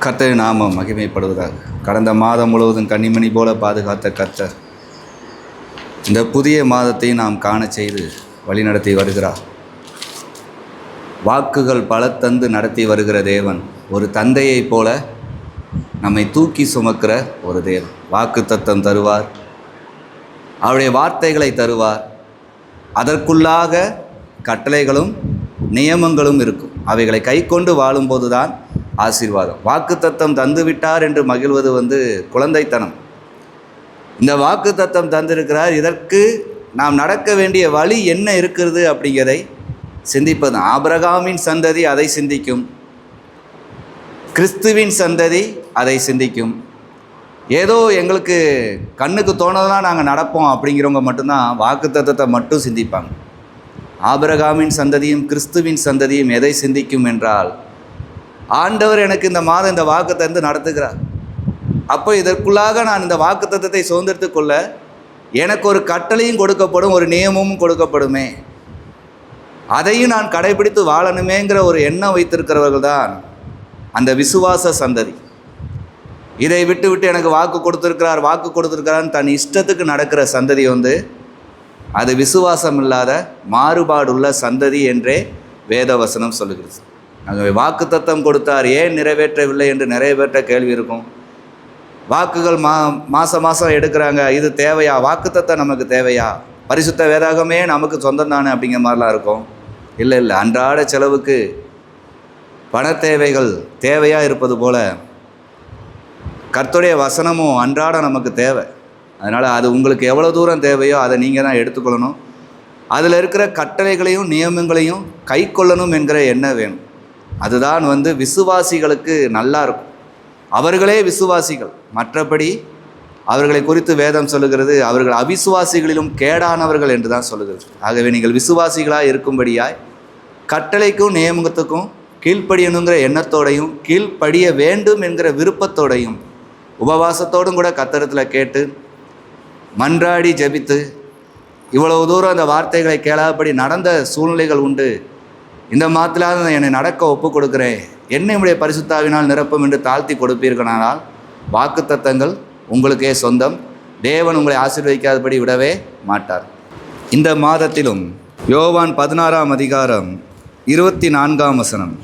கர்த்தரின் நாமம் மகிமைப்படுவதாக. கடந்த மாதம் முழுவதும் கன்னிமணி போல பாதுகாத்த கர்த்தர் இந்த புதிய மாதத்தை நாம் காண செய்து வழிநடத்தி வருகிறார். வாக்குகள் பல தந்து நடத்தி வருகிற தேவன் ஒரு தந்தையைப் போல நம்மை தூக்கி சுமக்கிற ஒரு தேவன். வாக்கு தத்தம் தருவார், அவருடைய வார்த்தைகளை தருவார். அதற்குள்ளாக கட்டளைகளும் நியமங்களும் இருக்கும். அவைகளை கை கொண்டு வாழும்போது தான் ஆசீர்வாதம். வாக்கு தத்தம் தந்துவிட்டார் என்று மகிழ்வது குழந்தைத்தனம். இந்த வாக்கு தத்தம் தந்திருக்கிறார், இதற்கு நாம் நடக்க வேண்டிய வழி என்ன இருக்கிறது அப்படிங்கிறதை சிந்திப்பது. ஆபிரகாமின் சந்ததி அதை சிந்திக்கும், கிறிஸ்துவின் சந்ததி அதை சிந்திக்கும். ஏதோ எங்களுக்கு கண்ணுக்கு தோணதெல்லாம் நாங்கள் நடப்போம் அப்படிங்கிறவங்க மட்டும்தான் வாக்கு தத்தத்தை மட்டும் சிந்திப்பாங்க. ஆபிரகாமின் சந்ததியும் கிறிஸ்துவின் சந்ததியும் எதை சிந்திக்கும் என்றால், ஆண்டவர் எனக்கு இந்த மாதம் இந்த வாக்கு தந்து நடத்துகிறார், அப்போ இதற்குள்ளாக நான் இந்த வாக்கு தத்தத்தை சுதந்திரத்து கொள்ள எனக்கு ஒரு கட்டளையும் கொடுக்கப்படும், ஒரு நியமமும் கொடுக்கப்படுமே, அதையும் நான் கடைபிடித்து வாழணுமேங்கிற ஒரு எண்ணம் வைத்திருக்கிறவர்கள் தான் அந்த விசுவாச சந்ததி. இதை விட்டு விட்டு எனக்கு வாக்கு கொடுத்துருக்கிறான்னு தன் இஷ்டத்துக்கு நடக்கிற சந்ததி அது விசுவாசம் இல்லாத மாறுபாடுள்ள சந்ததி என்றே வேதவசனம் சொல்லுகிறது. ஆகவே வாக்கு தத்தம் கொடுத்தார், ஏன் நிறைவேற்றவில்லை என்று நிறைய பேர்ட்ட கேள்வி இருக்கும். வாக்குகள் மாதம் எடுக்கிறாங்க, இது தேவையா? வாக்கு தத்தம் நமக்கு தேவையா? பரிசுத்த வேதாகமே நமக்கு சொந்தம் தானே அப்படிங்கிற மாதிரிலாம் இருக்கும். இல்லை, அன்றாட செலவுக்கு பண தேவைகள் தேவையாக இருப்பது போல் கர்த்தருடைய வசனமும் அன்றாட நமக்கு தேவை. அதனால் அது உங்களுக்கு எவ்வளோ தூரம் தேவையோ அதை நீங்கள் தான் எடுத்துக்கொள்ளணும். அதில் இருக்கிற கட்டளைகளையும் நியமங்களையும் கை கொள்ளணும் என்கிற எண்ணம் வேணும். அதுதான் விசுவாசிகளுக்கு நல்லா இருக்கும். அவர்களே விசுவாசிகள். மற்றபடி அவர்களை குறித்து வேதம் சொல்லுகிறது, அவர்கள் அவிசுவாசிகளிலும் கேடானவர்கள் என்று தான் சொல்லுகிறது. ஆகவே நீங்கள் விசுவாசிகளாக இருக்கும்படியாய் கட்டளைக்கும் நியமத்துக்கும் கீழ்ப்படியணுங்கிற எண்ணத்தோடையும் கீழ்ப்படிய வேண்டும் என்கிற விருப்பத்தோடையும் உபவாசத்தோடும் கூட கர்த்தரிடத்தில் கேட்டு மன்றாடி ஜெபித்து இவ்வளவு தூரம் அந்த வார்த்தைகளை கேளாதபடி நடந்த சூழ்நிலைகள் உண்டு. இந்த மாதத்திலாவது என்னை நடக்க ஒப்பு கொடுக்குறேன், என்னுடைய பரிசுத்தாவினால் நிரப்பும் என்று தாழ்த்தி கொடுப்பீர்களானால் வாக்கு தத்தங்கள் உங்களுக்கே சொந்தம். தேவன் உங்களை ஆசீர்வதிக்காதபடி விடவே மாட்டார். இந்த மாதத்திலும் யோவான் 16ஆம் அதிகாரம் 24ஆம் வசனம்,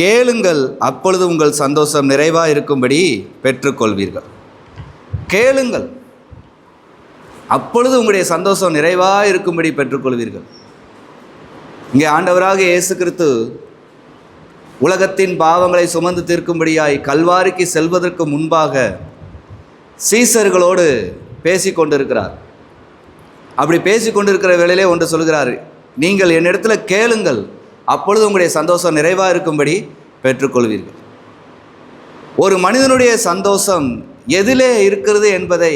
கேளுங்கள் அப்பொழுது உங்கள் சந்தோஷம் நிறைவாக இருக்கும்படி பெற்றுக்கொள்வீர்கள். கேளுங்கள் அப்பொழுது உங்களுடைய சந்தோஷம் நிறைவாக இருக்கும்படி பெற்றுக்கொள்வீர்கள். இங்கே ஆண்டவராக இயேசு கிறிஸ்து உலகத்தின் பாவங்களை சுமந்து தீர்க்கும்படியாய் கல்வாரிக்கு செல்வதற்கு முன்பாக சீசர்களோடு பேசி கொண்டிருக்கிறார். அப்படி பேசி கொண்டிருக்கிற வேளையிலே ஒன்று சொல்கிறார், நீங்கள் என்னிடத்தில் கேளுங்கள் அப்பொழுது உங்களுடைய சந்தோஷம் நிறைவாக இருக்கும்படி பெற்றுக்கொள்வீர்கள். ஒரு மனிதனுடைய சந்தோஷம் எதிலே இருக்கிறது என்பதை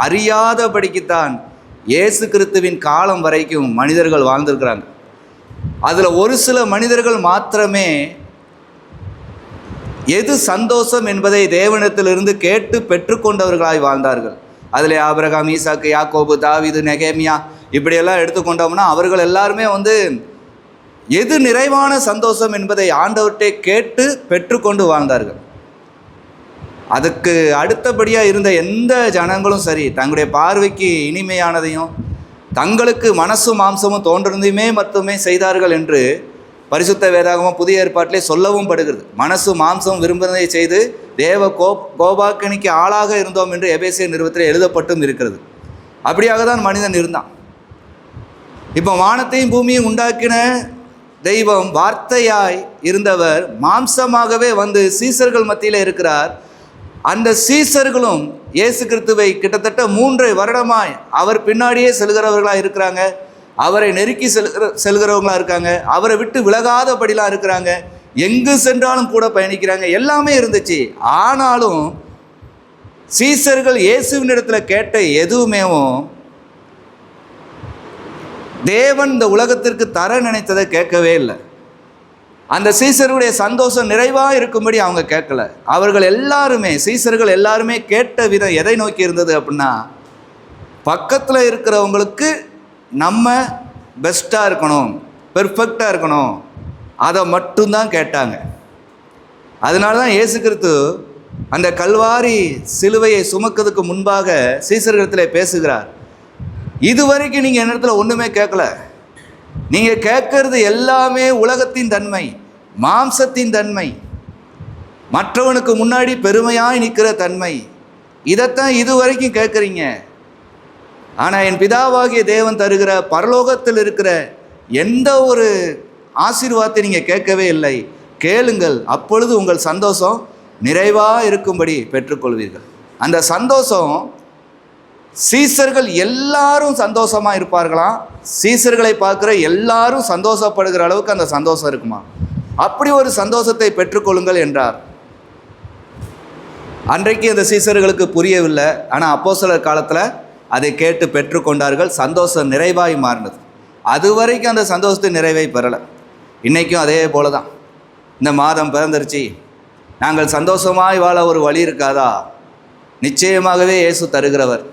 அறியாதபடிக்குத்தான் இயேசு கிறிஸ்துவின் காலம் வரைக்கும் மனிதர்கள் வாழ்ந்திருக்கிறாங்க. அதில் ஒரு சில மனிதர்கள் மாத்திரமே எது சந்தோஷம் என்பதை தேவனிடத்திலிருந்து கேட்டு பெற்றுக்கொண்டவர்களாய் வாழ்ந்தார்கள். அதில் ஆபிரகாம், ஈசாக்கு, யாக்கோபு, தாவீது, நெகேமியா இப்படியெல்லாம் எடுத்துக்கொண்டோம்னா அவர்கள் எல்லாருமே எது நிறைவான சந்தோஷம் என்பதை ஆண்டவர்கிட்ட கேட்டு பெற்றுக்கொண்டு வாழ்ந்தார்கள். அதுக்கு அடுத்தபடியாக இருந்த எந்த ஜனங்களும் சரி, தங்களுடைய பார்வைக்கு இனிமையானதையும் தங்களுக்கு மனசும் மாம்சமும் தோன்றினதையுமே மட்டுமே செய்தார்கள் என்று பரிசுத்த வேதாகமும் புதிய ஏற்பாட்டிலே சொல்லவும் படுகிறது. மனசு மாம்சம் விரும்பினதை செய்து தேவ கோபாக்கினிக்கு ஆளாக இருந்தோம் என்று எபேசியர் நிறுவத்தில் எழுதப்பட்டும் இருக்கிறது. அப்படியாக தான் மனிதன் இருந்தான். இப்போ வானத்தையும் பூமியும் உண்டாக்கின தெய்வம் வார்த்தையாய் இருந்தவர் மாம்சமாகவே சீசர்கள் மத்தியில் இருக்கிறார். அந்த சீசர்களும் இயேசு கிறிஸ்துவை கிட்டத்தட்ட 3 வருடமாய் அவர் பின்னாடியே செல்கிறவர்களாக இருக்கிறாங்க. அவரை நெருக்கி செல்கிறவங்களாக இருக்காங்க. அவரை விட்டு விலகாதபடிலாம் இருக்கிறாங்க. எங்கு சென்றாலும் கூட பயணிக்கிறாங்க. எல்லாமே இருந்துச்சு. ஆனாலும் சீசர்கள் இயேசுவின் இடத்துல கேட்ட எதுவுமேவும் தேவன் இந்த உலகத்திற்கு தர நினைத்ததை கேட்கவே இல்லை. அந்த சீசருடைய சந்தோஷம் நிறைவாக இருக்கும்படி அவங்க கேட்கல. அவர்கள் எல்லாருமே, சீசர்கள் எல்லாருமே கேட்ட விதம் எதை நோக்கி இருந்தது அப்படின்னா, பக்கத்தில் இருக்கிறவங்களுக்கு நம்ம பெஸ்ட்டாக இருக்கணும், பெர்ஃபெக்டாக இருக்கணும், அதை மட்டும்தான் கேட்டாங்க. அதனால தான் இயேசு கிறிஸ்து அந்த கல்வாரி சிலுவையை சுமக்கிறதுக்கு முன்பாக சீசர்களிடத்தில் பேசுகிறார். இதுவரைக்கும் நீங்கள் என்னிடத்துல ஒன்றுமே கேட்கல, நீங்கள் கேட்கறது எல்லாமே உலகத்தின் தன்மை, மாம்சத்தின் தன்மை, மற்றவனுக்கு முன்னாடி பெருமையாய் நிற்கிற தன்மை, இதைத்தான் இதுவரைக்கும் கேட்குறீங்க. ஆனால் என் பிதாவாகிய தேவன் தருகிற பரலோகத்தில் இருக்கிற எந்த ஒரு ஆசீர்வாதத்தை நீங்கள் கேட்கவே இல்லை. கேளுங்கள், அப்பொழுது உங்கள் சந்தோஷம் நிறைவாக இருக்கும்படி பெற்றுக்கொள்வீர்கள். அந்த சந்தோஷம் சீசர்கள் எல்லாரும் சந்தோஷமாக இருப்பார்களாம். சீசர்களை பார்க்குற எல்லாரும் சந்தோஷப்படுகிற அளவுக்கு அந்த சந்தோஷம் இருக்குமா? அப்படி ஒரு சந்தோஷத்தை பெற்றுக்கொள்ளுங்கள் என்றார். அன்றைக்கு அந்த சீசர்களுக்கு புரியவில்லை. ஆனால் அப்போஸ்தலர் காலத்தில் அதை கேட்டு பெற்றுக்கொண்டார்கள். சந்தோஷம் நிறைவாய் மாறினது. அதுவரைக்கும் அந்த சந்தோஷத்தை நிறைவை பெறலை. இன்றைக்கும் அதே போல தான். இந்த மாதம் பிறந்துருச்சு, நாங்கள் சந்தோஷமாய் வாழ ஒரு வழி இருக்காதா? நிச்சயமாகவே இயேசு தருகிறவர்.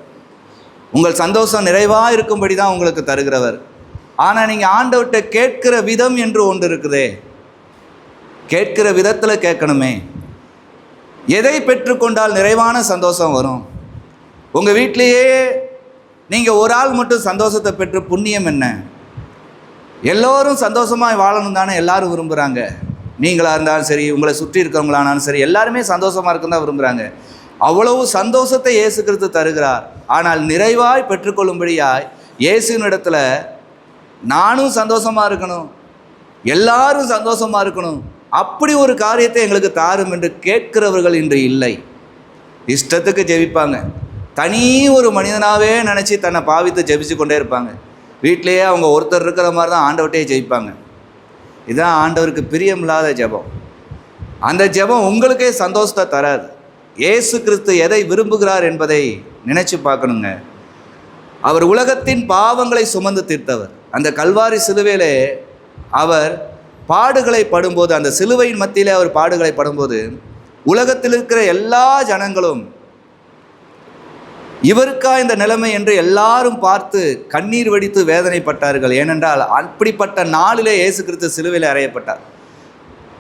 உங்கள் சந்தோஷம் நிறைவாக இருக்கும்படி தான் உங்களுக்கு தருகிறவர். ஆனால் நீங்கள் ஆண்டவர்கிட்ட கேட்கிற விதம் என்று ஒன்று இருக்குதே, கேட்கிற விதத்தில் கேட்கணுமே. எதை பெற்றுக்கொண்டால் நிறைவான சந்தோஷம் வரும்? உங்கள் வீட்டிலேயே நீங்கள் ஒரு ஆள் மட்டும் சந்தோஷத்தை பெற்று புண்ணியம் என்ன? எல்லோரும் சந்தோஷமாக வாழணும் தானே எல்லாரும் விரும்புகிறாங்க. நீங்களாக இருந்தாலும் சரி, உங்களை சுற்றி இருக்கிறவங்களானாலும் சரி, எல்லாருமே சந்தோஷமாக இருக்குன்னு தான் விரும்புகிறாங்க. அவ்வளவு சந்தோஷத்தை இயேசு கிறிஸ்து தருகிறார். ஆனால் நிறைவாய் பெற்றுக்கொள்ளும்படியாய் இயேசுவினிடத்தில் நானும் சந்தோஷமாக இருக்கணும், எல்லாரும் சந்தோஷமாக இருக்கணும், அப்படி ஒரு காரியத்தை எங்களுக்கு தாரும் என்று கேட்கிறவர்கள் இன்று இல்லை. இஷ்டத்துக்கு ஜெபிப்பாங்க. தனி ஒரு மனிதனாகவே நினச்சி தன்னை பாவித்து ஜெபிச்சு கொண்டே இருப்பாங்க. வீட்டிலேயே அவங்க ஒருத்தர் இருக்கிற மாதிரி தான் ஆண்டவர்கிட்டே ஜெயிப்பாங்க. இதுதான் ஆண்டவருக்கு பிரியமில்லாத ஜெபம். அந்த ஜெபம் உங்களுக்கே சந்தோஷத்தை தராது. இயேசு கிறிஸ்து எதை விரும்புகிறார் என்பதை நினச்சி பார்க்கணுங்க. அவர் உலகத்தின் பாவங்களை சுமந்து தீர்த்தவர். அந்த கல்வாரி சிலுவையிலே அவர் பாடுகளை படும்போது, அந்த சிலுவையின் மத்தியிலே அவர் பாடுகளை படும்போது, உலகத்தில் இருக்கிற எல்லா ஜனங்களும் இவருக்கா இந்த நிலைமை என்று எல்லாரும் பார்த்து கண்ணீர் வடித்து வேதனைப்பட்டார்கள். ஏனென்றால் அப்படிப்பட்ட நாளிலே இயேசு கிறிஸ்து சிலுவையில் அறையப்பட்டார்.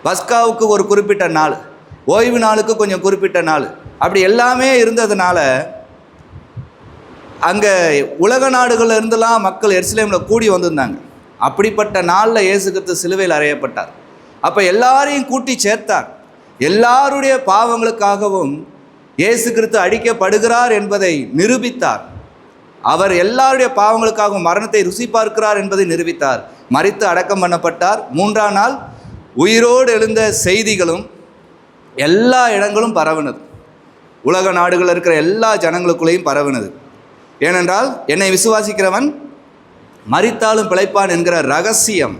பஸ்காவுக்கு ஒரு குறிப்பிட்ட நாள், ஓய்வு நாளுக்கு கொஞ்சம் குறிப்பிட்ட நாள், அப்படி எல்லாமே இருந்ததுனால அங்கே உலக நாடுகளில் இருந்தெல்லாம் மக்கள் எருசலேமில் கூடி வந்திருந்தாங்க. அப்படிப்பட்ட நாளில் இயேசு கிறிஸ்து சிலுவையில் அறையப்பட்டார். அப்போ எல்லாரையும் கூட்டி சேர்த்தார். எல்லாருடைய பாவங்களுக்காகவும் இயேசு கிறிஸ்து அடிக்கப்படுகிறார் என்பதை நிரூபித்தார். அவர் எல்லாருடைய பாவங்களுக்காகவும் மரணத்தை ருசி பார்க்கிறார் என்பதை நிரூபித்தார். மரித்து அடக்கம் பண்ணப்பட்டார். 3ஆம் நாள் உயிரோடு எழுந்த செய்திகளும் எல்லா இடங்களும் பரவினது. உலக நாடுகளில் இருக்கிற எல்லா ஜனங்களுக்குள்ளேயும் பரவினது. ஏனென்றால் என்னை விசுவாசிக்கிறவன் மரித்தாலும் பிழைப்பான் என்கிற ரகசியம்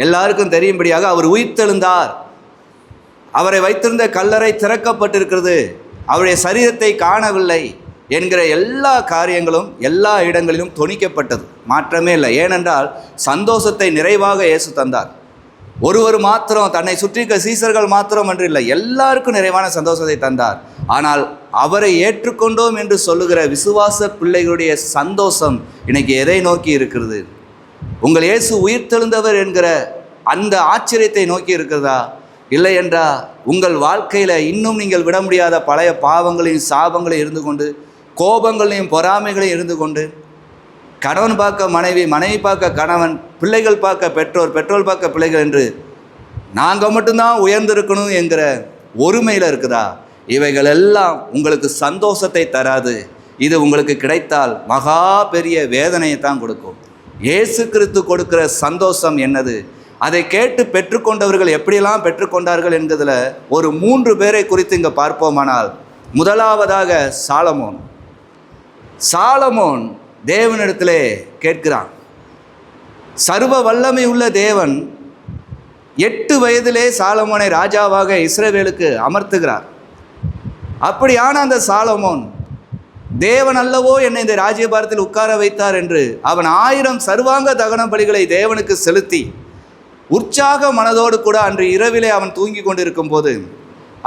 எல்லாருக்கும் தெரியும்படியாக அவர் உயிர்த்தெழுந்தார். அவரை வைத்திருந்த கல்லறை திறக்கப்பட்டிருக்கிறது, அவருடைய சரீரத்தை காணவில்லை என்கிற எல்லா காரியங்களும் எல்லா இடங்களிலும் தொனிக்கப்பட்டது. மாற்றமே இல்லை. ஏனென்றால் சந்தோஷத்தை நிறைவாக இயேசு தந்தார். ஒருவர் மாத்திரம், தன்னை சுற்றி இருக்க சீசர்கள் மாத்திரம் என்று இல்லை, எல்லாருக்கும் நிறைவான சந்தோஷத்தை தந்தார். ஆனால் அவரை ஏற்றுக்கொண்டோம் என்று சொல்லுகிற விசுவாச பிள்ளைகளுடைய சந்தோஷம் இன்னைக்கு எதை நோக்கி இருக்கிறது? உங்கள் இயேசு உயிர்த்தெழுந்தவர் என்கிற அந்த ஆச்சரியத்தை நோக்கி இருக்கிறதா? இல்லை என்றால் உங்கள் வாழ்க்கையில் இன்னும் நீங்கள் விட முடியாத பழைய பாவங்களையும் சாபங்களையும் இருந்து கொண்டு, கோபங்களையும் பொறாமைகளையும் இருந்து கொண்டு, கணவன் பார்க்க மனைவி, மனைவி பார்க்க கணவன், பிள்ளைகள் பார்க்க பெற்றோர், பெற்றோர் பார்க்க பிள்ளைகள் என்று நாங்கள் மட்டும்தான் உயர்ந்திருக்கணும் என்கிற ஒருமையில் இருக்குதா? இவைகள் எல்லாம் உங்களுக்கு சந்தோஷத்தை தராது. இது உங்களுக்கு கிடைத்தால் மகா பெரிய வேதனையை தான் கொடுக்கும். இயேசு கிறிஸ்து கொடுக்கிற சந்தோஷம் என்னது? அதை கேட்டு பெற்றுக்கொண்டவர்கள் எப்படியெல்லாம் பெற்றுக்கொண்டார்கள் என்பதில் ஒரு 3 பேரை குறித்து இங்கே பார்ப்போமானால், முதலாவதாக சாலமோன். சாலமோன் தேவனிடத்திலே கேட்கிறான். சர்வ வல்லமை உள்ள தேவன் 8 வயதிலே சாலமோனை ராஜாவாக இஸ்ரவேலுக்கு அமர்த்துகிறார். அப்படியான அந்த சாலமோன், தேவன் அல்லவோ என்னை இந்த ராஜ்யபாரத்தில் உட்கார வைத்தார் என்று அவன் 1000 சர்வாங்க தகன பலிகளை தேவனுக்கு செலுத்தி உற்சாக மனதோடு கூட அன்று இரவிலே அவன் தூங்கி கொண்டிருக்கும் போது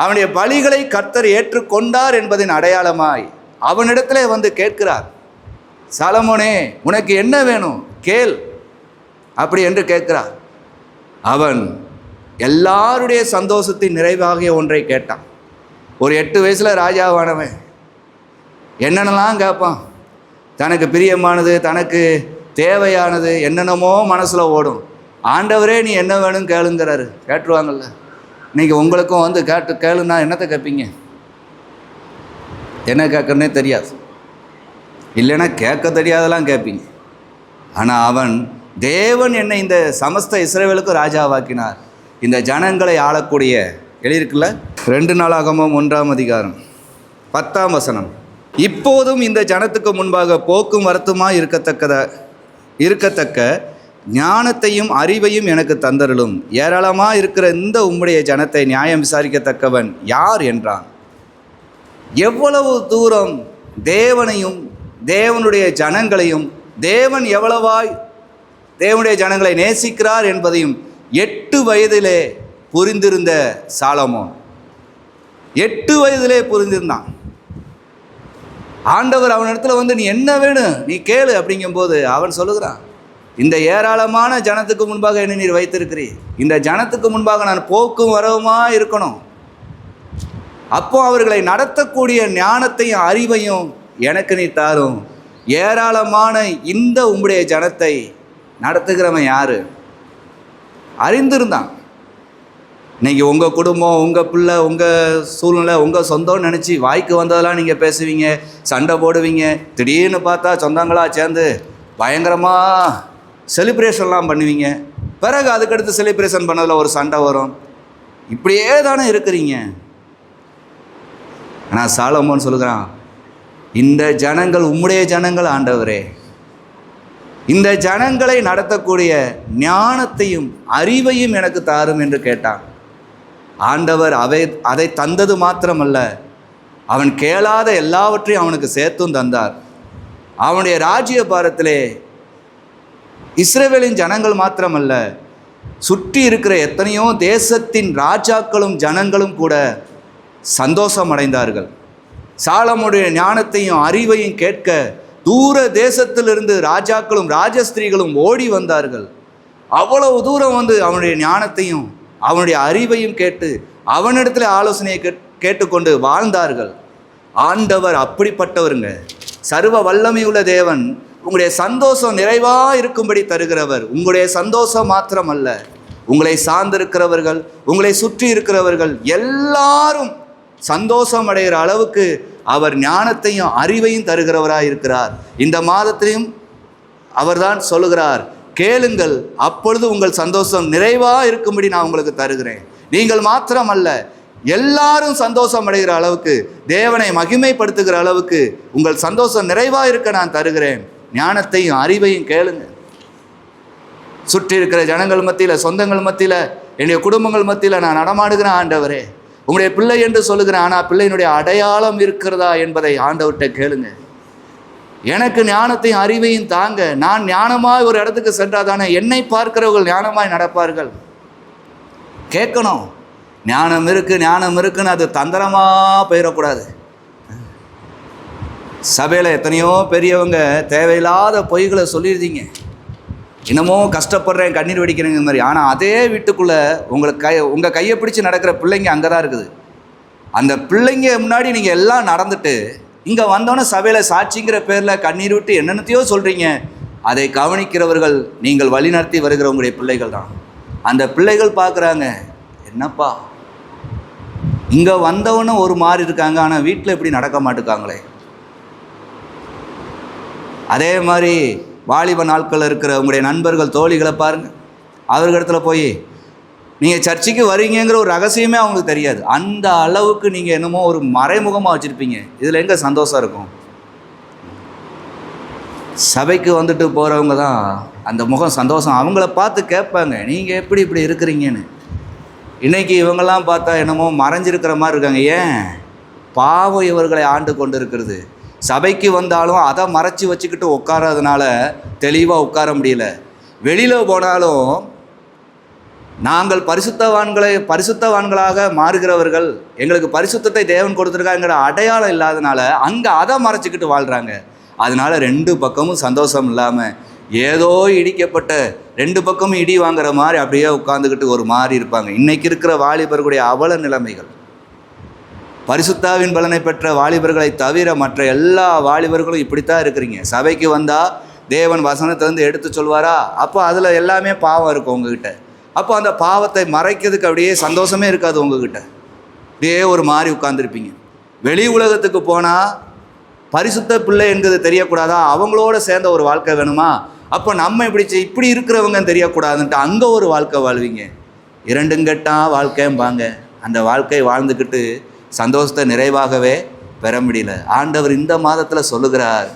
அவனுடைய பலிகளை கர்த்தர் ஏற்றுக்கொண்டார் என்பதின் அடையாளமாய் அவனிடத்திலே வந்து கேட்கிறார். சாலமோனே, உனக்கு என்ன வேணும் கேள் அப்படி என்று கேட்கிறார். அவன் எல்லாருடைய சந்தோஷத்தின் நிறைவாகிய ஒன்றை கேட்டான். ஒரு 8 வயசில் ராஜாவானவன் என்னென்னலாம் கேட்பான். தனக்கு பிரியமானது, தனக்கு தேவையானது என்னென்னமோ மனசில் ஓடும். ஆண்டவரே நீ என்ன வேணும் கேளுங்கிறாரு. கேட்டுருவாங்கள்ல. இன்றைக்கி உங்களுக்கும் வந்து கேளுன்னா என்னத்தை கேட்பீங்க? என்ன கேட்கறனே தெரியாது, இல்லைன்னா கேட்க தெரியாதெல்லாம் கேட்பீங்க. ஆனால் அவன் தேவன் என்னை இந்த சமஸ்த இஸ்ரவேலுக்கு ராஜாவாக்கினார், இந்த ஜனங்களை ஆளக்கூடிய எழுதியிருக்குல்ல 2 நாளாகமம் 1ஆம் அதிகாரம் 10ஆம் வசனம். இப்போதும் இந்த ஜனத்துக்கு முன்பாக போக்கும் வரத்துமாய் இருக்கத்தக்க ஞானத்தையும் அறிவையும் எனக்கு தந்தருளும். ஏராளமாக இருக்கிற இந்த உம்முடைய ஜனத்தை நியாயம் விசாரிக்கத்தக்கவன் யார் என்றான். எவ்வளவு தூரம் தேவனையும் தேவனுடைய ஜனங்களையும் தேவன் எவ்வளவாய் தேவனுடைய ஜனங்களை நேசிக்கிறார் என்பதையும் 8 வயதிலே புரிந்திருந்த சாலமோன் 8 வயதிலே புரிந்திருந்தான். ஆண்டவர் அவனிடத்துல வந்து நீ என்ன வேணும் நீ கேளு அப்படிங்கும்போது அவன் சொல்லுகிறான், இந்த ஏராளமான ஜனத்துக்கு முன்பாக என்ன நீர் வைத்திருக்கிறீர், இந்த ஜனத்துக்கு முன்பாக நான் போக்கும் வரவுமா இருக்கணும். அப்போ அவர்களை நடத்தக்கூடிய ஞானத்தையும் அறிவையும் எனக்கு நீ தாரும். ஏராளமான இந்த உம்முடைய ஜனத்தை நடத்துகிறவன் யாரு? அறிந்திருந்தான். இன்னைக்கு உங்கள் குடும்பம், உங்கள் பிள்ளை, உங்கள் சூழ்நிலை, உங்கள் சொந்தம்னு நினச்சி வாய்க்கு வந்ததெல்லாம் நீங்கள் பேசுவீங்க, சண்டை போடுவீங்க. திடீர்னு பார்த்தா சொந்தங்களாக சேர்ந்து பயங்கரமாக செலிப்ரேஷன்லாம் பண்ணுவீங்க. பிறகு அதுக்கடுத்து செலிப்ரேஷன் பண்ணதில் ஒரு சண்டை வரும். இப்படியே தானே இருக்கிறீங்க. ஆனால் சாலமோன் சொல்லுகிறான், இந்த ஜனங்கள் உம்முடைய ஜனங்கள் ஆண்டவரே, இந்த ஜனங்களை நடத்தக்கூடிய ஞானத்தையும் அறிவையும் எனக்கு தாரும் என்று கேட்டான். ஆண்டவர் அதை தந்தது மாத்திரமல்ல, அவன் கேளாத எல்லாவற்றையும் அவனுக்கு சேர்த்தும் தந்தார். அவனுடைய ராஜ்ய பாரத்திலே இஸ்ரவேலின் ஜனங்கள் மாத்திரமல்ல, சுற்றி இருக்கிற எத்தனையோ தேசத்தின் ராஜாக்களும் ஜனங்களும் கூட சந்தோஷம் அடைந்தார்கள். சாலமோனுடைய ஞானத்தையும் அறிவையும் கேட்க தூர தேசத்திலிருந்து ராஜாக்களும் ராஜஸ்திரீகளும் ஓடி வந்தார்கள். அவ்வளவு தூரம் வந்து அவனுடைய ஞானத்தையும் அவனுடைய அறிவையும் கேட்டு அவனிடத்தில் ஆலோசனையை கேட்டுக்கொண்டு வாழ்ந்தார்கள். ஆண்டவர் அப்படிப்பட்டவருங்க. சர்வ வல்லமையுள்ள தேவன் உங்களுடைய சந்தோஷம் நிறைவாக இருக்கும்படி தருகிறவர். உங்களுடைய சந்தோஷம் மாத்திரமல்ல, உங்களை சார்ந்திருக்கிறவர்கள், உங்களை சுற்றி இருக்கிறவர்கள் எல்லாரும் சந்தோஷம் அடைகிற அளவுக்கு அவர் ஞானத்தையும் அறிவையும் தருகிறவராக இருக்கிறார். இந்த மாதத்திலையும் அவர்தான் சொல்லுகிறார், கேளுங்கள், அப்பொழுது உங்கள் சந்தோஷம் நிறைவாக இருக்கும்படி நான் உங்களுக்கு தருகிறேன். நீங்கள் மாத்திரமல்ல, எல்லாரும் சந்தோஷம் அடைகிற அளவுக்கு, தேவனை மகிமைப்படுத்துகிற அளவுக்கு உங்கள் சந்தோஷம் நிறைவாக இருக்க நான் தருகிறேன். ஞானத்தையும் அறிவையும் கேளுங்க. சுற்றி இருக்கிற ஜனங்கள் மத்தியில், சொந்தங்கள் மத்தியில், என்னுடைய குடும்பங்கள் மத்தியில் நான் நடமாடுகிறேன் ஆண்டவரே, உங்களுடைய பிள்ளை என்று சொல்லுகிறேன். ஆனால் பிள்ளையினுடைய அடையாளம் இருக்கிறதா என்பதை ஆண்டவர்கிட்ட கேளுங்க. எனக்கு ஞானத்தையும் அறிவையும் தாங்க. நான் ஞானமாய் ஒரு இடத்துக்கு சென்றாதானே என்னை பார்க்கிறவர்கள் ஞானமாய் நடப்பார்கள். கேட்கணும், ஞானம் இருக்குன்னு அது தந்திரமாக போயிடக்கூடாது. சபையில் எத்தனையோ பெரியவங்க தேவையில்லாத பொய்களை சொல்லியிருந்தீங்க, இன்னமும் கஷ்டப்படுறேன், கண்ணீர் வெடிக்கிறேங்க மாதிரி. ஆனால் அதே வீட்டுக்குள்ளே உங்கள் கையை பிடிச்சி நடக்கிற பிள்ளைங்க அங்கே தான் இருக்குது. அந்த பிள்ளைங்க முன்னாடி நீங்கள் எல்லாம் நடந்துட்டு இங்கே வந்தோன்னே சபையில் சாட்சிங்கிற பேரில் கண்ணீர் விட்டு என்னென்னத்தையோ சொல்கிறீங்க. அதை கவனிக்கிறவர்கள் நீங்கள் வழிநடத்தி வருகிற உங்களுடைய பிள்ளைகள் தான். அந்த பிள்ளைகள் பார்க்குறாங்க, என்னப்பா இங்கே வந்தவனும் ஒரு மாதிரி இருக்காங்க, ஆனால் வீட்டில் இப்படி நடக்க மாட்டுக்காங்களே. அதே மாதிரி வாலிப நாட்களில் இருக்கிற உங்களுடைய நண்பர்கள், தோழிகளை பாருங்கள். அவர்களிடத்துல போய் நீங்கள் சர்ச்சுக்கு வரீங்கிற ஒரு ரகசியமே அவங்களுக்கு தெரியாது. அந்த அளவுக்கு நீங்கள் என்னமோ ஒரு மறைமுகமாக வச்சுருப்பீங்க. இதில் எங்கே சந்தோஷம் இருக்கும்? சபைக்கு வந்துட்டு போகிறவங்க தான் அந்த முகம் சந்தோஷம். அவங்கள பார்த்து கேட்பாங்க, நீங்கள் எப்படி இப்படி இருக்கிறீங்கன்னு. இன்றைக்கி இவங்கெல்லாம் பார்த்தா என்னமோ மறைஞ்சிருக்கிற மாதிரி இருக்காங்க. ஏன்? பாவம் இவர்களை ஆண்டு கொண்டு இருக்கிறது. சபைக்கு வந்தாலும் அதை மறைச்சி வச்சுக்கிட்டு உட்காராதனால தெளிவாக உட்கார முடியல. வெளியில் போனாலும் நாங்கள் பரிசுத்தவான்களாக மாறுகிறவர்கள், எங்களுக்கு பரிசுத்தத்தை தேவன் கொடுத்துருக்காங்கிற அடையாளம் இல்லாதனால அங்கே அதை மறைச்சிக்கிட்டு வாழ்கிறாங்க. அதனால் 2 பக்கமும் சந்தோஷம் இல்லாமல் ஏதோ இடிக்கப்பட்ட 2 பக்கமும் இடி வாங்குற மாதிரி அப்படியே உட்காந்துக்கிட்டு ஒரு மாதிரி இருப்பாங்க. இன்னைக்கு இருக்கிற வாலிபர்களுடைய அவல நிலைமைகள். பரிசுத்தாவின் பலனை பெற்ற வாலிபர்களை தவிர மற்ற எல்லா வாலிபர்களும் இப்படித்தான் இருக்கிறீங்க. சபைக்கு வந்தால் தேவன் வசனத்திலேருந்து எடுத்து சொல்வாரா, அப்போ அதில் எல்லாமே பாவம் இருக்கும் உங்ககிட்ட. அப்போ அந்த பாவத்தை மறைக்கிறதுக்கு அப்படியே சந்தோஷமே இருக்காது உங்ககிட்ட. அப்படியே ஒரு மாதிரி உட்கார்ந்துருப்பீங்க. வெளி உலகத்துக்கு போனால் பரிசுத்த பிள்ளை என்கிறது தெரியக்கூடாதா, அவங்களோட சேர்ந்த ஒரு வாழ்க்கை வேணுமா, அப்போ நம்ம இப்படி இருக்கிறவங்கன்னு தெரியக்கூடாதுன்ட்டு அங்கே ஒரு வாழ்க்கை வாழ்வீங்க. 2 கெட்டா வாழ்க்கைம்பாங்க. அந்த வாழ்க்கை வாழ்ந்துக்கிட்டு சந்தோஷத்தை நிறைவாகவே பெற முடியல. ஆண்டவர் இந்த மாதத்தில் சொல்லுகிறார்,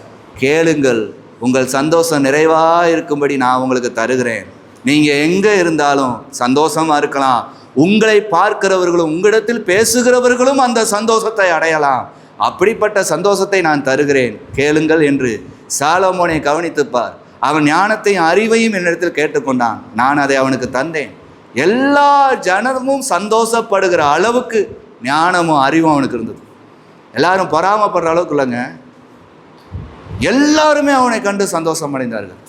கேளுங்கள், உங்கள் சந்தோஷம் நிறைவாக இருக்கும்படி நான் உங்களுக்கு தருகிறேன். நீங்கள் எங்கே இருந்தாலும் சந்தோஷமாக இருக்கலாம். உங்களை பார்க்கிறவர்களும் உங்களிடத்தில் பேசுகிறவர்களும் அந்த சந்தோஷத்தை அடையலாம். அப்படிப்பட்ட சந்தோஷத்தை நான் தருகிறேன், கேளுங்கள் என்று சாலமோனை கவனித்துப்பார். அவன் ஞானத்தையும் அறிவையும் என்னிடத்தில் கேட்டுக்கொண்டான், நான் அதை அவனுக்கு தந்தேன். எல்லா ஜனமும் சந்தோஷப்படுகிற அளவுக்கு ஞானமும் அறிவும் அவனுக்கு இருந்தது. எல்லாரும் பொறாமப்படுற அளவுக்கு இல்லைங்க, எல்லாருமே அவனை கண்டு சந்தோஷம் அடைந்தார்கள்.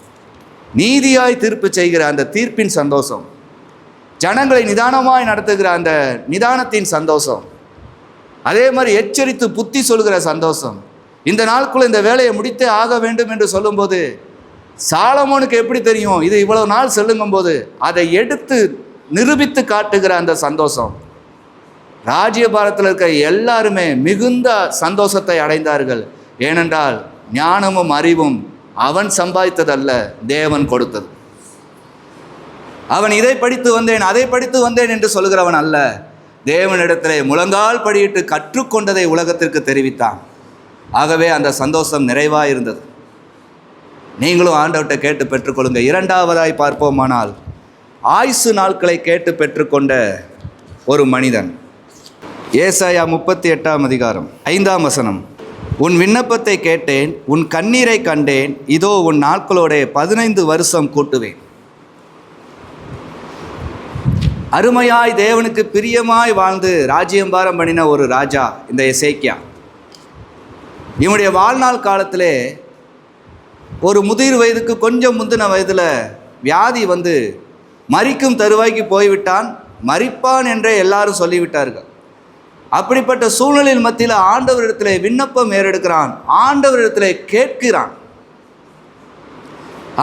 நீதியாய் தீர்ப்பு செய்கிற அந்த தீர்ப்பின் சந்தோஷம், ஜனங்களை நிதானமாய் நடத்துகிற அந்த நிதானத்தின் சந்தோஷம், அதே மாதிரி எச்சரித்து புத்தி சொல்கிற சந்தோஷம். இந்த நாளுக்குள்ள இந்த வேலையை முடித்தே ஆக வேண்டும் என்று சொல்லும்போது சாலமோனுக்கு எப்படி தெரியும் இது இவ்வளவு நாள் செல்லுங்கும் போது அதை எடுத்து நிரூபித்து காட்டுகிற அந்த சந்தோஷம். ராஜ்யபாரத்தில் இருக்க எல்லாருமே மிகுந்த சந்தோஷத்தை அடைந்தார்கள். ஏனென்றால் ஞானமும் அறிவும் அவன் சம்பாதித்ததல்ல, தேவன் கொடுத்தது. அவன் இதை படித்து வந்தேன் அதை படித்து வந்தேன் என்று சொல்கிறவன் அல்ல, தேவனிடத்திலே முழங்கால் படியிட்டு கற்றுக்கொண்டதை உலகத்திற்கு தெரிவித்தான். ஆகவே அந்த சந்தோஷம் நிறைவாக இருந்தது. நீங்களும் ஆண்டவர்கிட்ட கேட்டு பெற்றுக்கொள்ளுங்க. 2வதாய் பார்ப்போமானால், ஆயுசு நாட்களை கேட்டு பெற்றுக்கொண்ட ஒரு மனிதன். ஏசாயா 38ஆம் அதிகாரம் 5ஆம் வசனம், உன் விண்ணப்பத்தை கேட்டேன், உன் கண்ணீரை கண்டேன், இதோ உன் நாட்களோட 15 வருஷம் கூட்டுவேன். அருமையாய் தேவனுக்கு பிரியமாய் வாழ்ந்து ராஜ்யபாரம் பண்ணின ஒரு ராஜா இந்த எசேக்கியா. இவனுடைய வாழ்நாள் காலத்திலே ஒரு முதிர் வயதுக்கு கொஞ்சம் முந்தின வயதில் வியாதி வந்து மரிக்கும் தருவாய்க்கு போய்விட்டான். மரிப்பான் என்றே எல்லாரும் சொல்லிவிட்டார்கள். அப்படிப்பட்ட சூழ்நிலையின் மத்தியில் ஆண்டவரிடத்தில் விண்ணப்பம் ஏறெடுக்கிறான். ஆண்டவரிடத்தில் கேட்கிறான்,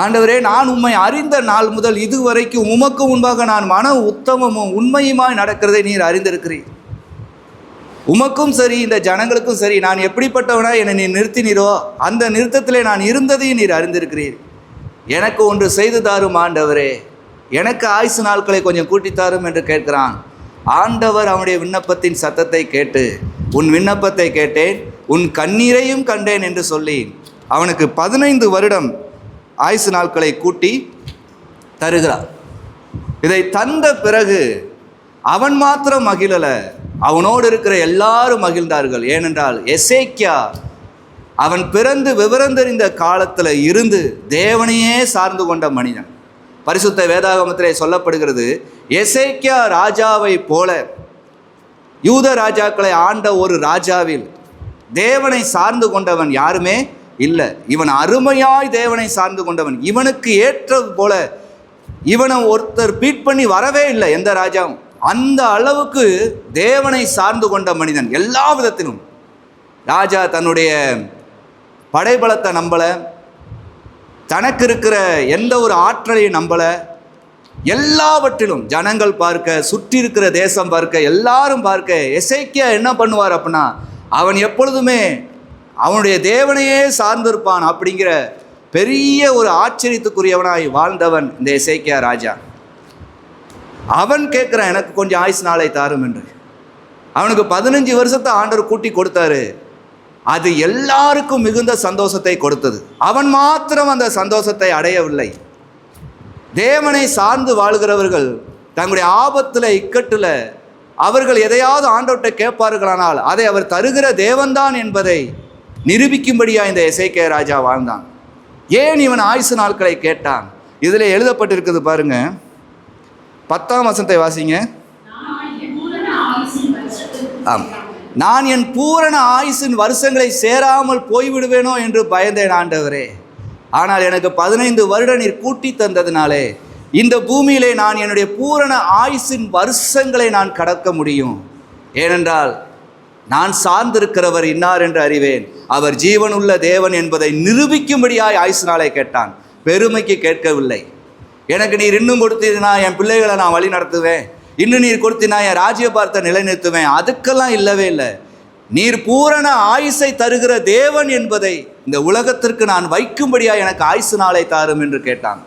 ஆண்டவரே, நான் உம்மை அறிந்த நாள் முதல் இதுவரைக்கும் உமக்கு முன்பாக நான் மன உத்தமமும் உண்மையுமாய் நடக்கிறதை நீர் அறிந்திருக்கிறீர். உமக்கும் சரி இந்த ஜனங்களுக்கும் சரி நான் எப்படிப்பட்டவனாய் என்னை நீர் நிறுத்தினீரோ அந்த நிறுத்தத்திலே நான் இருந்ததையும் நீர் அறிந்திருக்கிறீர். எனக்கு ஒன்று செய்து தாரும் ஆண்டவரே, எனக்கு ஆயுசு நாட்களை கொஞ்சம் கூட்டித்தாரும் என்று கேட்கிறான். ஆண்டவர் அவனுடைய விண்ணப்பத்தின் சத்தத்தை கேட்டு, உன் விண்ணப்பத்தை கேட்டேன், உன் கண்ணீரையும் கண்டேன் என்று சொல்லி அவனுக்கு 15 வருடம் ஆயுசு நாட்களை கூட்டி தருகிறார். இதை தந்த பிறகு அவன் மாத்திரம் மகிழல, அவனோடு இருக்கிற எல்லாரும் மகிழ்ந்தார்கள். ஏனென்றால் எசேக்கியா அவன் பிறந்து விவரம் தெரிந்த காலத்தில் இருந்து தேவனையே சார்ந்து கொண்ட மனிதன். பரிசுத்த வேதாகமத்திலே சொல்லப்படுகிறது, எசேக்கியா ராஜாவை போல யூத ராஜாக்களை ஆண்ட ஒரு ராஜாவில் தேவனை சார்ந்து கொண்டவன் யாருமே இல்லை. இவன் அருமையாய் தேவனை சார்ந்து கொண்டவன். இவனுக்கு ஏற்றது போல இவனை ஒருத்தர் பீட் பண்ணி வரவே இல்லை எந்த ராஜாவும். அந்த அளவுக்கு தேவனை சார்ந்து கொண்ட மனிதன். எல்லா விதத்திலும் ராஜா தன்னுடைய படைபலத்தை நம்பலை, தனக்கு இருக்கிற எந்த ஒரு ஆற்றலையும் நம்பலை. எல்லாவற்றிலும் ஜனங்கள் பார்க்க, சுற்றி இருக்கிற தேசம் பார்க்க, எல்லாரும் பார்க்க எசேக்கியா என்ன பண்ணுவார் அப்படின்னா, அவன் எப்பொழுதுமே அவனுடைய தேவனையே சார்ந்திருப்பான். அப்படிங்கிற பெரிய ஒரு ஆச்சரியத்துக்குரியவனாய் வாழ்ந்தவன் இந்த எசேக்கியா ராஜா. அவன் கேட்குறான், எனக்கு கொஞ்சம் ஆயுசு நாளை தாரும் என்று. அவனுக்கு 15 வருஷத்தை ஆண்டவர் கூட்டி கொடுத்தாரு. அது எல்லாருக்கும் மிகுந்த சந்தோஷத்தை கொடுத்தது. அவன் மாத்திரம் அந்த சந்தோஷத்தை அடையவில்லை. தேவனை சார்ந்து வாழ்கிறவர்கள் தங்களுடைய ஆபத்தில் இக்கட்டில் அவர்கள் எதையாவது ஆண்டவர்கிட்ட கேட்பார்களானால் அதை அவர் தருகிற தேவன்தான் என்பதை நிரூபிக்கும்படியாக இந்த எசேக்கியா ராஜா வாழ்ந்தான். ஏன் இவன் ஆயுசு நாட்களை கேட்டான்? இதில் எழுதப்பட்டிருக்குது பாருங்க, 10ஆம் வசனத்தை வாசிங்க. ஆம், நான் என் பூரண ஆயுசின் வருஷங்களை சேராமல் போய்விடுவேனோ என்று பயந்தேன் ஆண்டவரே. ஆனால் எனக்கு 15 வருடம் நீர் கூட்டி தந்ததினாலே இந்த பூமியிலே நான் என்னுடைய பூரண ஆயுசின் வருஷங்களை நான் கடக்க முடியும். ஏனென்றால் நான் சார்ந்திருக்கிறவர் இன்னார் என்று அறிவேன், அவர் ஜீவனுள்ள தேவன் என்பதை நிரூபிக்கும்படியாய் ஆயுசு நாளை கேட்டான். பெருமைக்கு கேட்கவில்லை. எனக்கு நீர் இன்னும் கொடுத்தீர்னா என் பிள்ளைகளை நான் வழி நடத்துவேன், இன்னும் நீர் கொடுத்தினா என் ராஜ்யபாரத்தை நிலைநிறுத்துவேன், அதுக்கெல்லாம் இல்லவே இல்லை. நீர் பூரண ஆயுசை தருகிற தேவன் என்பதை இந்த உலகத்திற்கு நான் வைக்கும்படியாக எனக்கு ஆயுசு நாளை தாரும் என்று கேட்டான்.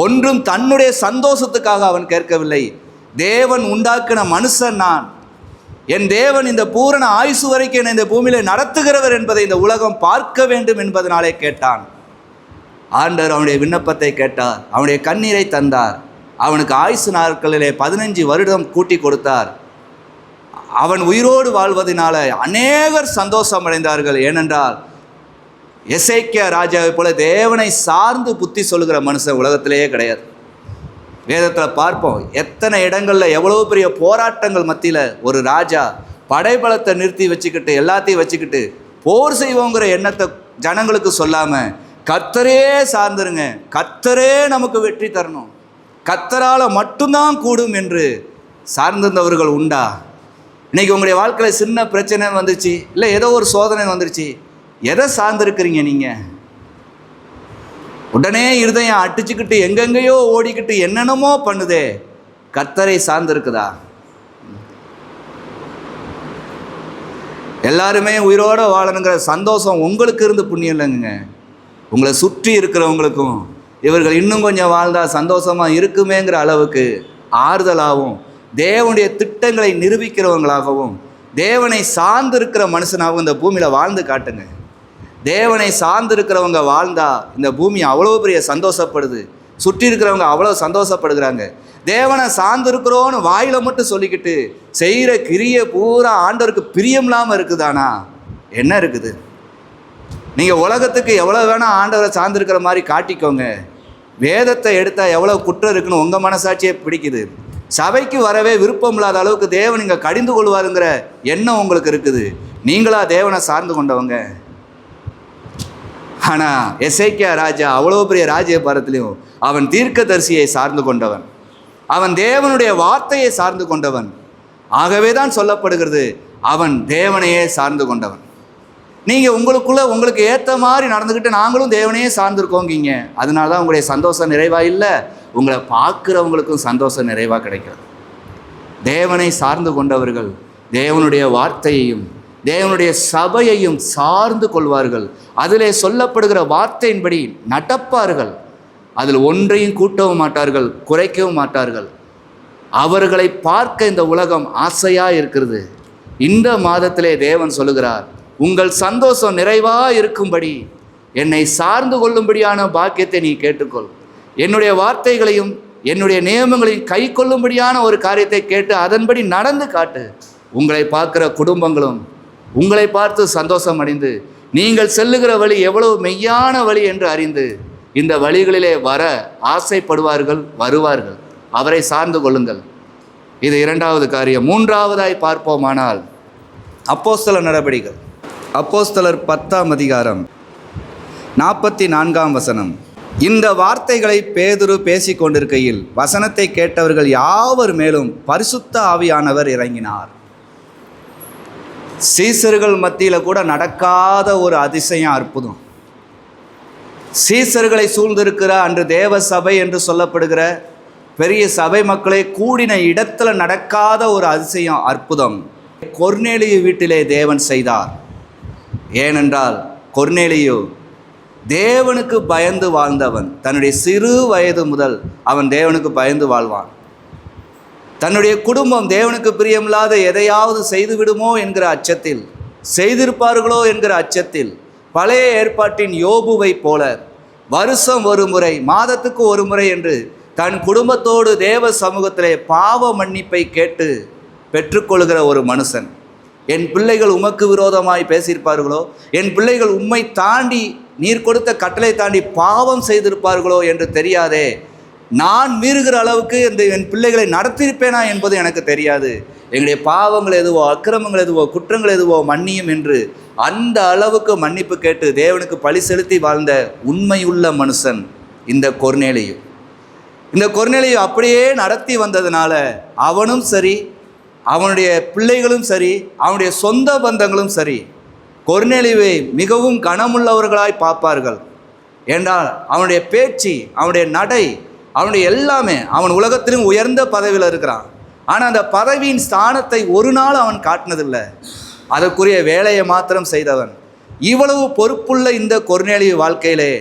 ஒன்றும் தன்னுடைய சந்தோஷத்துக்காக அவன் கேட்கவில்லை. தேவன் உண்டாக்கின மனுஷன் நான், என் தேவன் இந்த பூரண ஆயுசு வரைக்கும் என்னை இந்த பூமியில நடத்துகிறவர் என்பதை இந்த உலகம் பார்க்க வேண்டும் என்பதனாலே கேட்டான். ஆண்டவர் அவனுடைய விண்ணப்பத்தை கேட்டார், அவனுடைய கண்ணீரை தந்தார். அவனுக்கு ஆயுசு நாட்களிலே 15 வருடம் கூட்டி கொடுத்தார். அவன் உயிரோடு வாழ்வதனால அநேகர் சந்தோஷம் அடைந்தார்கள். ஏனென்றால் எசேக்கியா ராஜாவை போல தேவனை சார்ந்து புத்தி சொல்லுகிற மனுஷன் உலகத்திலேயே கிடையாது. வேதத்தில் பார்ப்போம், எத்தனை இடங்களில் எவ்வளோ பெரிய போராட்டங்கள் மத்தியில் ஒரு ராஜா படைபலத்தை நிறுத்தி வச்சுக்கிட்டு எல்லாத்தையும் வச்சுக்கிட்டு போர் செய்வோங்கிற எண்ணத்தை ஜனங்களுக்கு சொல்லாமல் கர்த்தரே சார்ந்துருங்க, கர்த்தரே நமக்கு வெற்றி தரணும், கர்த்தரால் மட்டும்தான் கூடும் என்று சார்ந்திருந்தவர்கள் உண்டா? இன்றைக்கி உங்களுடைய வாழ்க்கையில் சின்ன பிரச்சனை வந்துருச்சு, இல்லை ஏதோ ஒரு சோதனை வந்துருச்சு, எதை சார்ந்திருக்கிறீங்க நீங்கள்? உடனே இருதயம் அடிச்சுக்கிட்டு எங்கெங்கேயோ ஓடிக்கிட்டு என்னென்னமோ பண்ணுதே, கர்த்தரை சார்ந்திருக்குதா? எல்லாருமே உயிரோடு வாழணுங்கிற சந்தோஷம் உங்களுக்கு இருந்து புண்ணியம் இல்லைங்க. உங்களை சுற்றி இருக்கிறவங்களுக்கும் இவர்கள் இன்னும் கொஞ்சம் வாழ்ந்தால் சந்தோஷமாக இருக்குமேங்கிற அளவுக்கு ஆறுதலாகவும் தேவனுடைய திட்டங்களை நிரூபிக்கிறவங்களாகவும் தேவனை சார்ந்திருக்கிற மனுஷனாகவும் இந்த பூமியில் வாழ்ந்து காட்டுங்க. தேவனை சார்ந்திருக்கிறவங்க வாழ்ந்தா இந்த பூமி அவ்வளோ பெரிய சந்தோஷப்படுது, சுற்றி இருக்கிறவங்க அவ்வளோ சந்தோஷப்படுகிறாங்க. தேவனை சார்ந்திருக்கிறோன்னு வாயில மட்டும் சொல்லிக்கிட்டு செய்கிற கிரிய பூரா ஆண்டவருக்கு பிரியம் இல்லாமல் இருக்குதானா? என்ன இருக்குது? நீங்கள் உலகத்துக்கு எவ்வளோ வேணால் ஆண்டவரை சார்ந்திருக்கிற மாதிரி காட்டிக்கோங்க, வேதத்தை எடுத்தால் எவ்வளோ குற்றம் இருக்குன்னு உங்கள் மனசாட்சியே பிடிக்குது. சபைக்கு வரவே விருப்பம் இல்லாத அளவுக்கு தேவன் இங்கே கடிந்து கொள்வாருங்கிற எண்ணம் உங்களுக்கு இருக்குது. நீங்களா தேவனை சார்ந்து கொண்டவங்க? ஆனால் எசேக்கியா ராஜா அவ்வளோ பெரிய ராஜ்யபாரத்திலையும் அவன் தீர்க்கதரிசியை சார்ந்து கொண்டவன், அவன் தேவனுடைய வார்த்தையை சார்ந்து கொண்டவன். ஆகவே தான் சொல்லப்படுகிறது அவன் தேவனையே சார்ந்து கொண்டவன். நீங்கள் உங்களுக்கு ஏற்ற மாதிரி நடந்துக்கிட்டு நாங்களும் தேவனையே சார்ந்திருக்கோங்கிங்க, அதனால தான் உங்களுடைய சந்தோஷம் நிறைவாக இல்லை, உங்களை பார்க்குறவங்களுக்கும் சந்தோஷம் நிறைவாக கிடைக்கிறது. தேவனை சார்ந்து கொண்டவர்கள் தேவனுடைய வார்த்தையையும் தேவனுடைய சபையையும் சார்ந்து கொள்வார்கள். அதிலே சொல்லப்படுகிற வார்த்தையின்படி நடப்பார்கள். அதில் ஒன்றையும் கூட்டவும் மாட்டார்கள், குறைக்கவும் மாட்டார்கள். அவர்களை பார்க்க இந்த உலகம் ஆசையாக இருக்கிறது. இந்த மாதத்திலே தேவன் சொல்லுகிறார், உங்கள் சந்தோஷம் நிறைவாக இருக்கும்படி என்னை சார்ந்து கொள்ளும்படியான பாக்கியத்தை நீ கேட்டுக்கொள். என்னுடைய வார்த்தைகளையும் என்னுடைய நியமங்களையும் கை கொள்ளும்படியான ஒரு காரியத்தை கேட்டு அதன்படி நடந்து காட்டு. உங்களை பார்க்குற குடும்பங்களும் உங்களை பார்த்து சந்தோஷம் அடைந்து நீங்கள் செல்லுகிற வழி எவ்வளவு மெய்யான வழி என்று அறிந்து இந்த வழிகளிலே வர ஆசைப்படுவார்கள், வருவார்கள். அவரை சார்ந்து கொள்ளுங்கள். இது இரண்டாவது காரியம். மூன்றாவதாய் பார்ப்போமானால் அப்போஸ்தலர் நடபடிகள், அப்போஸ்தலர் 10ஆம் அதிகாரம் 44ஆம் வசனம். இந்த வார்த்தைகளை பேதுரு பேசி கொண்டிருக்கையில் வசனத்தை கேட்டவர்கள் யாவர் மேலும் பரிசுத்த ஆவியானவர் இறங்கினார். சீசர்கள் மத்தியில் கூட நடக்காத ஒரு அதிசயம், அற்புதம். சீசர்களை சூழ்ந்திருக்கிற அன்று தேவ சபை என்று சொல்லப்படுகிற பெரிய சபை மக்களை கூடின இடத்துல நடக்காத ஒரு அதிசயம், அற்புதம் கொர்நேலியு வீட்டிலே தேவன் செய்தார். ஏனென்றால் கொர்நேலியு தேவனுக்கு பயந்து வாழ்ந்தவன். தன்னுடைய சிறு வயது முதல் அவன் தேவனுக்கு பயந்து வாழ்வான். தன்னுடைய குடும்பம் தேவனுக்கு பிரியமில்லாத எதையாவது செய்துவிடுமோ என்கிற அச்சத்தில், செய்திருப்பார்களோ என்கிற அச்சத்தில், பழைய ஏற்பாட்டின் யோபுவை போல வருஷம் ஒரு முறை, மாதத்துக்கு ஒரு முறை என்று தன் குடும்பத்தோடு தேவ சமூகத்திலே பாவ மன்னிப்பை கேட்டு பெற்றுக்கொள்கிற ஒரு மனுஷன். என் பிள்ளைகள் உமக்கு விரோதமாய் பேசியிருப்பார்களோ, என் பிள்ளைகள் உம்மை தாண்டி நீர் கொடுத்த கட்டளை தாண்டி பாவம் செய்திருப்பார்களோ என்று தெரியாதே, நான் மீறுகிற அளவுக்கு என் பிள்ளைகளை நடத்தியிருப்பேனா என்பது எனக்கு தெரியாது. எங்களுடைய பாவங்கள் எதுவோ, அக்கிரமங்கள் எதுவோ, குற்றங்கள் எதுவோ மன்னியும் என்று அந்த அளவுக்கு மன்னிப்பு கேட்டு தேவனுக்கு பழி செலுத்தி வாழ்ந்த உண்மையுள்ள மனுஷன் இந்த கொர்நேலியு. இந்த கொர்நேலியு அப்படியே நடத்தி வந்ததுனால அவனும் சரி, அவனுடைய பிள்ளைகளும் சரி, அவனுடைய சொந்த பந்தங்களும் சரி கொர்நேலியுவை மிகவும் கனமுள்ளவர்களாய் பார்ப்பார்கள். என்றால் அவனுடைய பேச்சு, அவனுடைய நடை, அவனுடைய எல்லாமே, அவன் உலகத்திலும் உயர்ந்த பதவியில் இருக்கிறான். ஆனால் அந்த பதவியின் ஸ்தானத்தை ஒரு நாள் அவன் காட்டினதில்லை. அதற்குரிய வேலையை மாத்திரம் செய்தவன். இவ்வளவு பொறுப்புள்ள இந்த கொர்நேலியு வாழ்க்கையிலே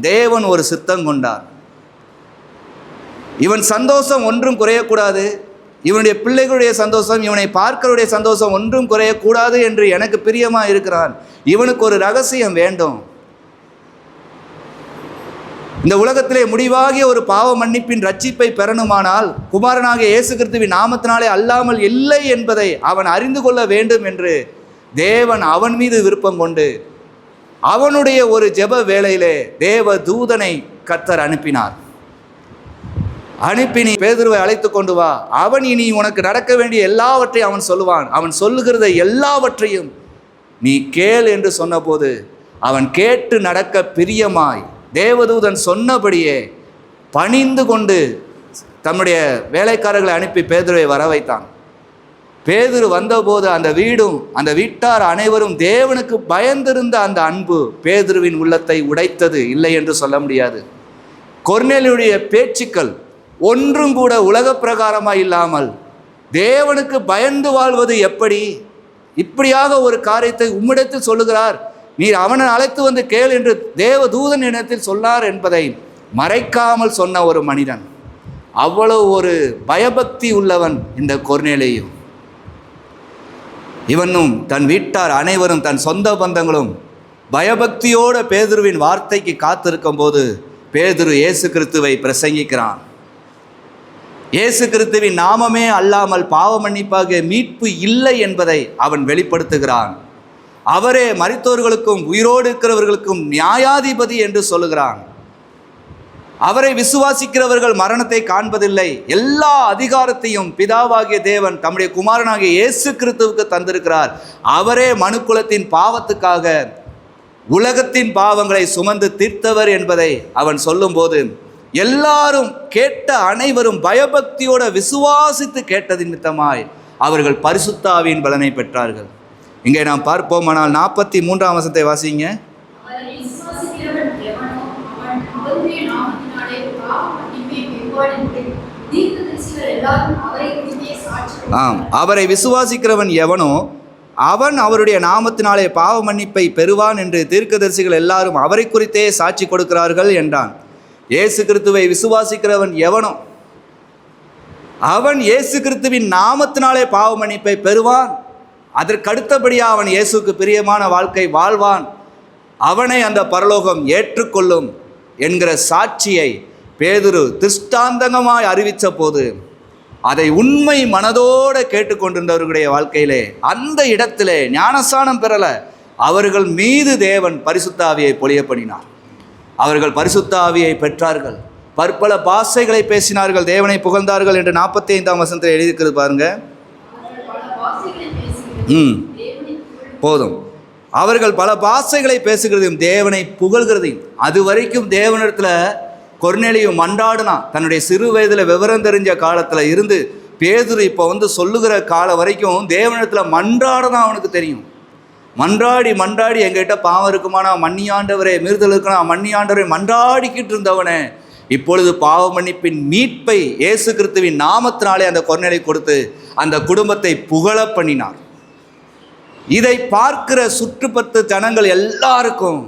தேவன் ஒரு சித்தம் கொண்டார். இவன் சந்தோஷம் ஒன்றும் குறையக்கூடாது, இவனுடைய பிள்ளைகளுடைய சந்தோஷம், இவனை பார்க்கருடைய சந்தோஷம் ஒன்றும் குறையக்கூடாது என்று எனக்கு பிரியமாக இருக்கிறான். இவனுக்கு ஒரு ரகசியம் வேண்டும். இந்த உலகத்திலே முடிவாகிய ஒரு பாவ மன்னிப்பின் ரட்சிப்பை பெறணுமானால் குமாரனாகிய இயேசு கிறிஸ்துவின் நாமத்தினாலே அல்லாமல் இல்லை என்பதை அவன் அறிந்து கொள்ள வேண்டும் என்று தேவன் அவன் மீது விருப்பம் கொண்டு அவனுடைய ஒரு ஜெப வேளையிலே தேவ தூதனை கர்த்தர் அனுப்பினார். அனுப்பி, நீ பேதுருவை அழைத்து கொண்டு வா, அவன் இனி உனக்கு நடக்க வேண்டிய எல்லாவற்றையும் அவன் சொல்லுவான், அவன் சொல்லுகிறத எல்லாவற்றையும் நீ கேள் என்று சொன்னபோது அவன் கேட்டு நடக்க பிரியமாய் தேவதூதன் சொன்னபடியே பணிந்து கொண்டு தம்முடைய வேலைக்காரர்களை அனுப்பி பேதுருவை வர வைத்தான். பேதுரு வந்தபோது அந்த வீடும் அந்த வீட்டார் அனைவரும் தேவனுக்கு பயந்திருந்த அந்த அன்பு பேதுருவின் உள்ளத்தை உடைத்தது, இல்லை என்று சொல்ல முடியாது. கொர்நேலியுடைய பேச்சுக்கள் ஒன்றும் கூட உலக பிரகாரமாக இல்லாமல் தேவனுக்கு பயந்து வாழ்வது எப்படி, இப்படியாக ஒரு காரியத்தை உம்மிடத்தில் சொல்லுகிறார், நீர் அவனை அழைத்து வந்து கேள் என்று தேவ தூதன் இடத்தில் சொன்னார் என்பதை மறைக்காமல் சொன்ன ஒரு மனிதன். அவ்வளவு ஒரு பயபக்தி உள்ளவன் இந்த கொர்நேலியு. இவனும் தன் வீட்டார் அனைவரும் தன் சொந்த பந்தங்களும் பயபக்தியோடு பேதுருவின் வார்த்தைக்கு காத்திருக்கும் போது பேதுரு இயேசு கிறிஸ்துவை பிரசங்கிக்கிறான். இயேசு கிறிஸ்துவின் நாமமே அல்லாமல் பாவ மன்னிப்பாகிய மீட்பு இல்லை என்பதை அவன் வெளிப்படுத்துகிறான். அவரே மரித்தோர்களுக்கும் உயிரோடு இருக்கிறவர்களுக்கும் நியாயாதிபதி என்று சொல்லுகிறான். அவரை விசுவாசிக்கிறவர்கள் மரணத்தை காண்பதில்லை, எல்லா அதிகாரத்தையும் பிதாவாகிய தேவன் தம்முடைய குமாரனாகிய இயேசு கிறிஸ்துவுக்கு தந்திருக்கிறார். அவரே மனுக்குலத்தின் பாவத்துக்காக உலகத்தின் பாவங்களை சுமந்து தீர்த்தவர் என்பதை அவன் சொல்லும்போது எல்லாரும் கேட்ட அனைவரும் பயபக்தியோட விசுவாசித்து கேட்டது நிமித்தமாய் அவர்கள் பரிசுத்த ஆவியின் பலனை பெற்றார்கள். இங்கே நாம் பார்ப்போமானால் 43ஆம் வசனத்தை வாசிங்க. ஆம், அவரை விசுவாசிக்கிறவன் எவனோ அவன் அவருடைய நாமத்தினாலே பாவ மன்னிப்பை பெறுவான் என்று தீர்க்கதரிசிகள் எல்லாரும் அவரை குறித்தே சாட்சி கொடுக்கிறார்கள் என்றான். இயேசு கிறிஸ்துவை விசுவாசிக்கிறவன் எவனோ அவன் இயேசு கிறிஸ்துவின் நாமத்தினாலே பாவ மன்னிப்பை பெறுவான். அதற்கடுத்தபடியாக அவன் இயேசுக்கு பிரியமான வாழ்க்கை வாழ்வான், அவனை அந்த பரலோகம் ஏற்றுக்கொள்ளும் என்கிற சாட்சியை பேதுரு திருஷ்டாந்தகமாய் அறிவித்த போது அதை உண்மை மனதோடு கேட்டுக்கொண்டிருந்தவர்களுடைய வாழ்க்கையிலே அந்த இடத்திலே ஞானஸ்நானம் பெறல, அவர்கள் மீது தேவன் பரிசுத்த ஆவியை பொழிய பண்ணினார். அவர்கள் பரிசுத்த ஆவியை பெற்றார்கள், பற்பல பாஷைகளை பேசினார்கள், தேவனை புகழ்ந்தார்கள் என்று 45ஆம் வசனத்தில் எழுதியிருக்கிறது பாருங்க. போதும், அவர்கள் பல பாஷைகளை பேசுகிறதையும் தேவனை புகழ்கிறதையும். அது வரைக்கும் தேவனிடத்தில் கொர்நேலியு மன்றாடுனா, தன்னுடைய சிறு வயதில் விவரம் தெரிஞ்ச காலத்தில் இருந்து பேதுரு இப்போ சொல்லுகிற காலம் வரைக்கும் தேவனிடத்தில் மன்றாடதான் அவனுக்கு தெரியும். மன்றாடி மன்றாடி எங்கிட்ட பாவம் இருக்குமானா மன்னியாண்டவரே, மீறுதல் இருக்குன்னா மன்னியாண்டவரே மன்றாடிக்கிட்டு இருந்தவனே இப்பொழுது பாவ மன்னிப்பின் மீட்பை இயேசு கிறிஸ்துவின் நாமத்தினாலே அந்த கொர்நேலியை கொடுத்து அந்த குடும்பத்தை புகழ பண்ணினார். இதை பார்க்கிற சுற்றுப்பத்து ஜனங்கள் எல்லாருக்கும்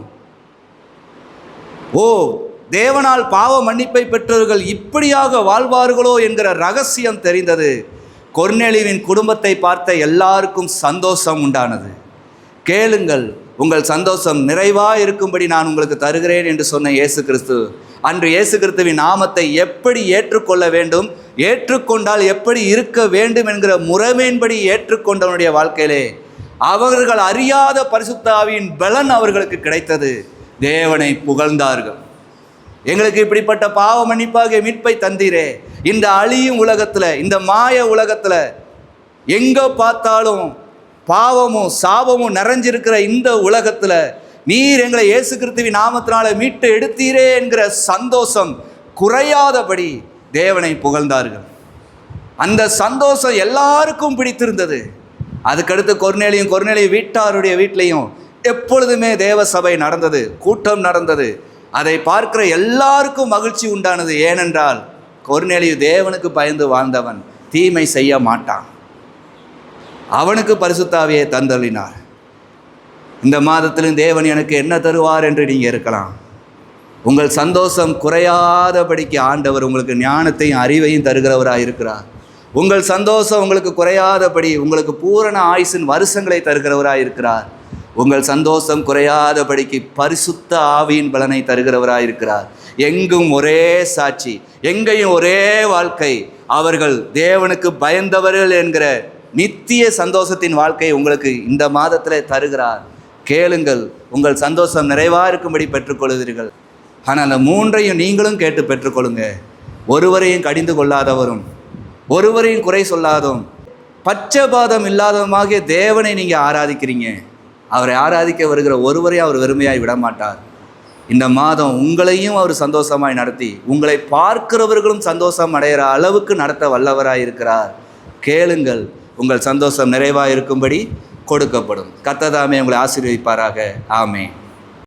ஓ, தேவனால் பாவ மன்னிப்பை பெற்றவர்கள் இப்படியாக வாழ்வார்களோ என்கிற ரகசியம் தெரிந்தது. கொர்நேலியுவின் குடும்பத்தை பார்த்த எல்லாருக்கும் சந்தோஷம் உண்டானது. கேளுங்கள், உங்கள் சந்தோஷம் நிறைவாக இருக்கும்படி நான் உங்களுக்கு தருகிறேன் என்று சொன்ன இயேசு கிறிஸ்து அன்று இயேசு கிறிஸ்துவின் நாமத்தை எப்படி ஏற்றுக்கொள்ள வேண்டும், ஏற்றுக்கொண்டால் எப்படி இருக்க வேண்டும் என்கிற முறைமையின்படி ஏற்றுக்கொண்டவனுடைய வாழ்க்கையிலே அவர்கள் அறியாத பரிசுத்த ஆவியின் பலன் அவர்களுக்கு கிடைத்தது. தேவனை புகழ்ந்தார்கள். எங்களுக்கு இப்படிப்பட்ட பாவ மன்னிப்பாகிய மீட்பை தந்தீரே, இந்த அழியும் உலகத்தில், இந்த மாய உலகத்தில் எங்கே பார்த்தாலும் பாவமும் சாபமும் நிறைஞ்சிருக்கிற இந்த உலகத்தில் நீர் எங்களை இயேசு கிறிஸ்துவின் நாமத்தினால மீட்டு எடுத்தீரே என்கிற சந்தோஷம் குறையாதபடி தேவனை புகழ்ந்தார்கள். அந்த சந்தோஷம் எல்லாருக்கும் பிடித்திருந்தது. அதுக்கடுத்து கொர்நேலியும் வீட்டாருடைய வீட்லேயும் எப்பொழுதுமே தேவ சபை நடந்தது, கூட்டம் நடந்தது. அதை பார்க்கிற எல்லாருக்கும் மகிழ்ச்சி உண்டானது. ஏனென்றால் கொர்நேலியு தேவனுக்கு பயந்து வாழ்ந்தவன், தீமை செய்ய மாட்டான். அவனுக்கு பரிசுத்த ஆவியை தந்தளினார். இந்த மாதத்திலும் தேவன் எனக்கு என்ன தருவார் என்று நீங்கள் இருக்கலாம். உங்கள் சந்தோஷம் குறையாதபடிக்கு ஆண்டவர் உங்களுக்கு ஞானத்தையும் அறிவையும் தருகிறவராக இருக்கிறார். உங்கள் சந்தோஷம் உங்களுக்கு குறையாதபடி உங்களுக்கு பூரண ஆயுசின் வருஷங்களை தருகிறவராக இருக்கிறார். உங்கள் சந்தோஷம் குறையாதபடிக்கு பரிசுத்த ஆவியின் பலனை தருகிறவராக இருக்கிறார். எங்கும் ஒரே சாட்சி, எங்கேயும் ஒரே வாழ்க்கை. அவர்கள் தேவனுக்கு பயந்தவர்கள் என்கிற நித்திய சந்தோஷத்தின் வாழ்க்கை உங்களுக்கு இந்த மாதத்தில் தருகிறார். கேளுங்கள், உங்கள் சந்தோஷம் நிறைவாக இருக்கும்படி பெற்றுக்கொள்வீர்கள். ஆனால் அந்த மூன்றையும் நீங்களும் கேட்டு பெற்றுக்கொள்ளுங்க. ஒருவரையும் கடிந்து கொள்ளாதவரும் ஒருவரையும் குறை சொல்லாதவும் பட்சபாதம் இல்லாதவமாகிய தேவனை நீங்கள் ஆராதிக்கிறீங்க. அவரை ஆராதிக்க வருகிற ஒருவரையும் அவர் வெறுமையாய் விடமாட்டார். இந்த மாதம் உங்களையும் அவர் சந்தோஷமாய் நடத்தி உங்களை பார்க்கிறவர்களும் சந்தோஷம் அடைகிற அளவுக்கு நடத்த வல்லவராய் இருக்கிறார். கேளுங்கள், உங்கள் சந்தோஷம் நிறைவாக இருக்கும்படி கொடுக்கப்படும். கர்த்தர் தாமே உங்களை ஆசீர்வதிப்பாராக. ஆமென்.